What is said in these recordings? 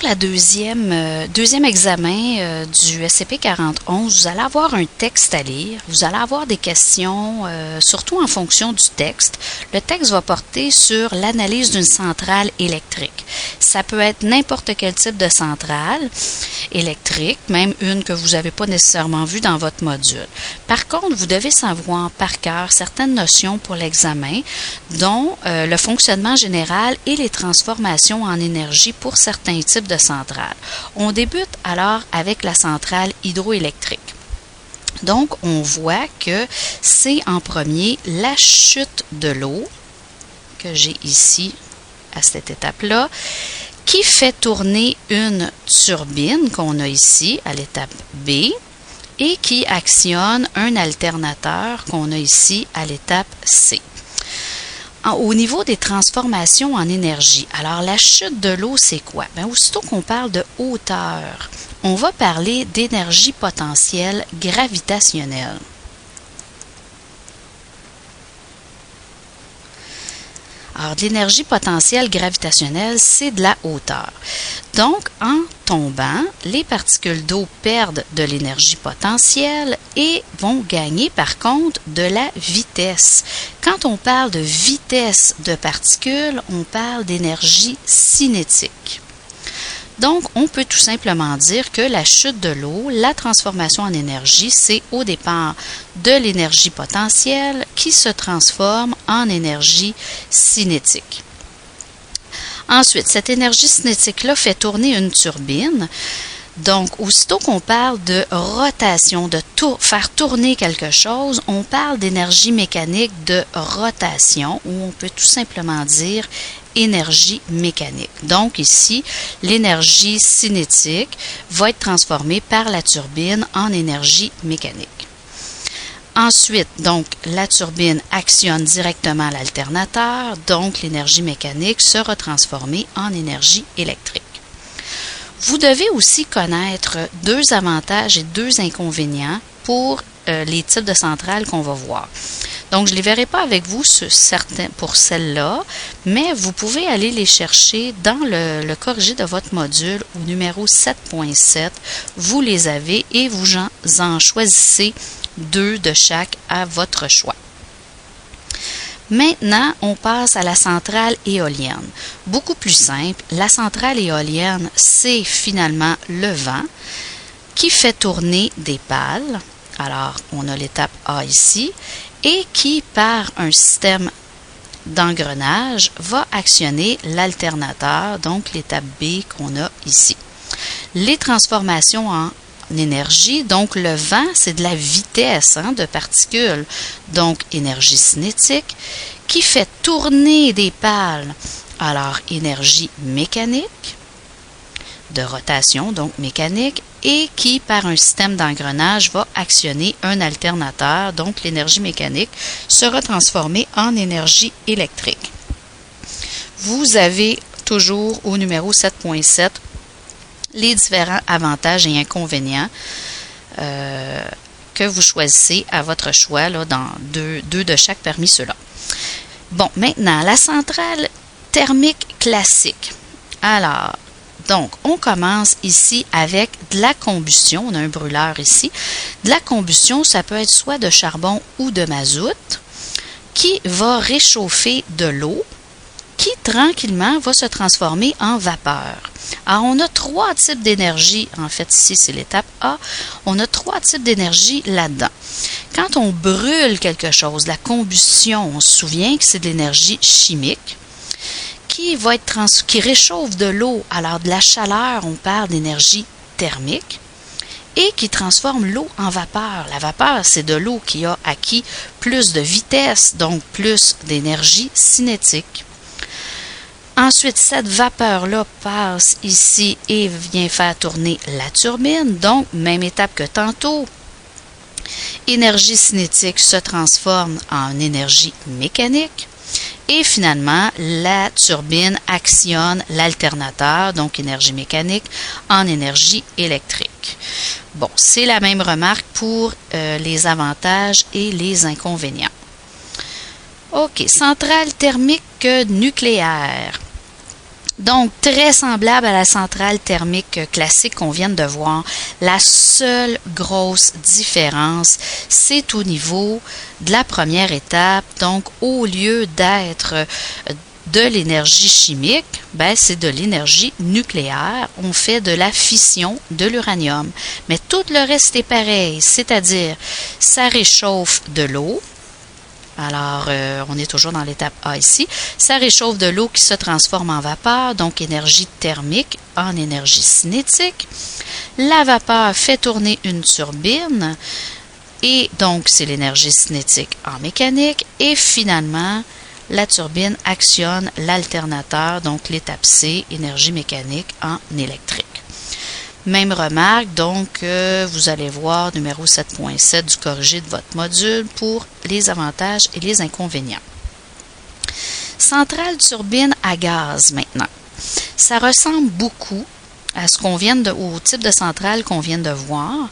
la deuxième examen du SCP-4011, vous allez avoir un texte à lire, vous allez avoir des questions, surtout en fonction du texte. Le texte va porter sur l'analyse d'une centrale électrique. Ça peut être n'importe quel type de centrale électrique, même une que vous n'avez pas nécessairement vue dans votre module. Par contre, vous devez savoir par cœur certaines notions pour l'examen, dont le fonctionnement général et les transformations en énergie pour certains types de centrales. On débute alors avec la centrale hydroélectrique. Donc, on voit que c'est en premier la chute de l'eau, que j'ai ici à cette étape-là, qui fait tourner une turbine qu'on a ici à l'étape B et qui actionne un alternateur qu'on a ici à l'étape C. Au niveau des transformations en énergie, alors la chute de l'eau, c'est quoi? Bien, aussitôt qu'on parle de hauteur, on va parler d'énergie potentielle gravitationnelle. Alors, de l'énergie potentielle gravitationnelle, c'est de la hauteur. Donc, en tombant, les particules d'eau perdent de l'énergie potentielle et vont gagner par contre de la vitesse. Quand on parle de vitesse de particules, on parle d'énergie cinétique. Donc, on peut tout simplement dire que la chute de l'eau, la transformation en énergie, c'est au départ de l'énergie potentielle qui se transforme en énergie cinétique. Ensuite, cette énergie cinétique-là fait tourner une turbine. Donc, aussitôt qu'on parle de rotation, de faire tourner quelque chose, on parle d'énergie mécanique de rotation, ou on peut tout simplement dire énergie mécanique. Donc, ici, l'énergie cinétique va être transformée par la turbine en énergie mécanique. Ensuite, donc, la turbine actionne directement l'alternateur, donc l'énergie mécanique sera transformée en énergie électrique. Vous devez aussi connaître deux avantages et deux inconvénients pour les types de centrales qu'on va voir. Donc, je ne les verrai pas avec vous pour celle-là, mais vous pouvez aller les chercher dans le corrigé de votre module au numéro 7.7. Vous les avez et vous en choisissez deux de chaque à votre choix. Maintenant, on passe à la centrale éolienne. Beaucoup plus simple, la centrale éolienne, c'est finalement le vent qui fait tourner des pales. Alors, on a l'étape A ici, et qui, par un système d'engrenage, va actionner l'alternateur, donc l'étape B qu'on a ici. Les transformations en énergie, donc le vent, c'est de la vitesse de particules, donc énergie cinétique, qui fait tourner des pales, alors énergie mécanique, de rotation, donc mécanique, et qui, par un système d'engrenage, va actionner un alternateur, donc l'énergie mécanique sera transformée en énergie électrique. Vous avez toujours au numéro 7.7 les différents avantages et inconvénients que vous choisissez à votre choix, là, dans deux de chaque parmi ceux-là. Bon, maintenant, la centrale thermique classique. Alors, donc, on commence ici avec de la combustion. On a un brûleur ici. De la combustion, ça peut être soit de charbon ou de mazout, qui va réchauffer de l'eau, qui tranquillement va se transformer en vapeur. Alors, on a trois types d'énergie. En fait, ici, c'est l'étape A. On a trois types d'énergie là-dedans. Quand on brûle quelque chose, la combustion, on se souvient que c'est de l'énergie chimique qui réchauffe de l'eau. Alors, de la chaleur, on parle d'énergie thermique et qui transforme l'eau en vapeur. La vapeur, c'est de l'eau qui a acquis plus de vitesse, donc plus d'énergie cinétique. Ensuite, cette vapeur-là passe ici et vient faire tourner la turbine. Donc, même étape que tantôt. Énergie cinétique se transforme en énergie mécanique. Et finalement, la turbine actionne l'alternateur, donc énergie mécanique, en énergie électrique. Bon, c'est la même remarque pour les avantages et les inconvénients. OK, centrale thermique nucléaire. Donc, très semblable à la centrale thermique classique qu'on vient de voir. La seule grosse différence, c'est au niveau de la première étape. Donc, au lieu d'être de l'énergie chimique, ben, c'est de l'énergie nucléaire. On fait de la fission de l'uranium. Mais tout le reste est pareil, c'est-à-dire ça réchauffe de l'eau. Alors, on est toujours dans l'étape A ici. Ça réchauffe de l'eau qui se transforme en vapeur, donc énergie thermique en énergie cinétique. La vapeur fait tourner une turbine et donc c'est l'énergie cinétique en mécanique. Et finalement, la turbine actionne l'alternateur, donc l'étape C, énergie mécanique en électrique. Même remarque, donc vous allez voir numéro 7.7 du corrigé de votre module pour les avantages et les inconvénients. Centrale turbine à gaz maintenant. Ça ressemble beaucoup à ce qu'on vient au type de centrale qu'on vient de voir.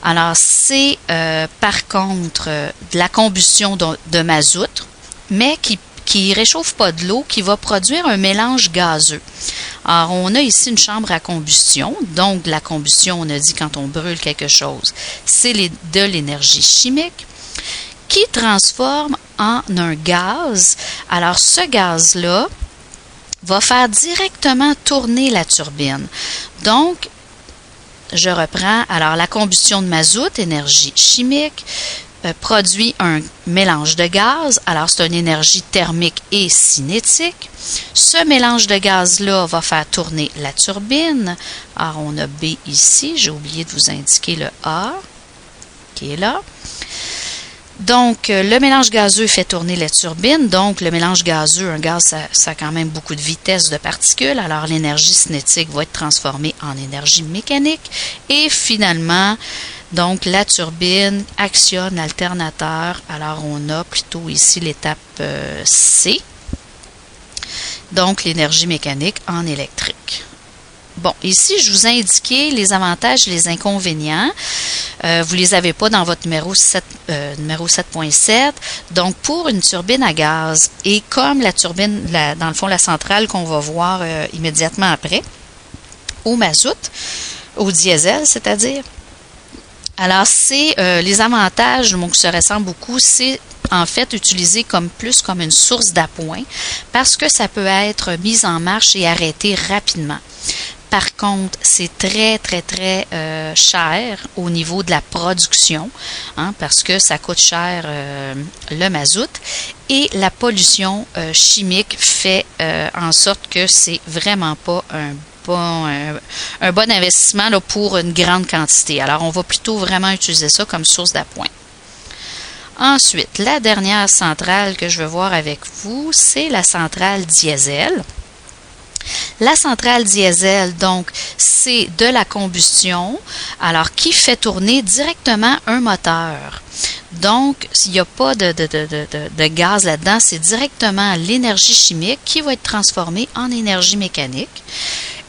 Alors c'est par contre de la combustion de mazout, mais qui réchauffe pas de l'eau, qui va produire un mélange gazeux. Alors, on a ici une chambre à combustion. Donc, la combustion, on a dit quand on brûle quelque chose, c'est de l'énergie chimique qui transforme en un gaz. Alors, ce gaz-là va faire directement tourner la turbine. Donc, je reprends. Alors, la combustion de mazout, énergie chimique, produit un mélange de gaz. Alors, c'est une énergie thermique et cinétique. Ce mélange de gaz-là va faire tourner la turbine. Alors, on a B ici. J'ai oublié de vous indiquer le A qui est là. Donc, le mélange gazeux fait tourner la turbine. Donc, le mélange gazeux, un gaz, ça a quand même beaucoup de vitesse de particules. Alors, l'énergie cinétique va être transformée en énergie mécanique. Et finalement, donc, la turbine actionne l'alternateur. Alors, on a plutôt ici l'étape C. Donc, l'énergie mécanique en électrique. Bon, ici, je vous ai indiqué les avantages et les inconvénients. Vous ne les avez pas dans votre numéro 7.7. Donc, pour une turbine à gaz, et comme la turbine, dans le fond, la centrale qu'on va voir immédiatement après, au mazout, au diesel, c'est-à-dire. Alors, c'est les avantages, donc ça ressemble beaucoup, c'est en fait utilisé plus comme une source d'appoint parce que ça peut être mis en marche et arrêté rapidement. Par contre, c'est très, très, très cher au niveau de la production, parce que ça coûte cher le mazout. Et la pollution chimique fait en sorte que c'est vraiment pas un bon investissement là, pour une grande quantité. Alors, on va plutôt vraiment utiliser ça comme source d'appoint. Ensuite, la dernière centrale que je veux voir avec vous, c'est la centrale diesel. La centrale diesel, donc, c'est de la combustion, alors qui fait tourner directement un moteur. Donc, il n'y a pas de gaz là-dedans, c'est directement l'énergie chimique qui va être transformée en énergie mécanique.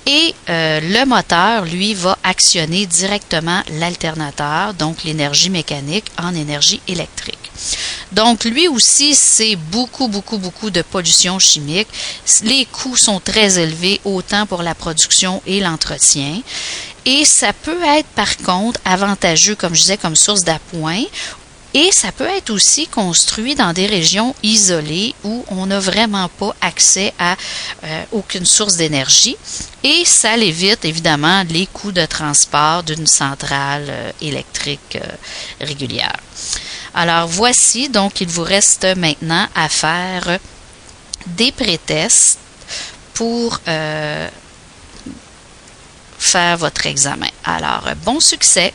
Et le moteur, lui, va actionner directement l'alternateur, donc l'énergie mécanique, en énergie électrique. Donc, lui aussi, c'est beaucoup de pollution chimique. Les coûts sont très élevés, autant pour la production et l'entretien. Et ça peut être, par contre, avantageux, comme je disais, comme source d'appoint. Et ça peut être aussi construit dans des régions isolées où on n'a vraiment pas accès à aucune source d'énergie. Et ça évite évidemment les coûts de transport d'une centrale électrique régulière. Alors voici, donc il vous reste maintenant à faire des pré-tests pour faire votre examen. Alors, bon succès!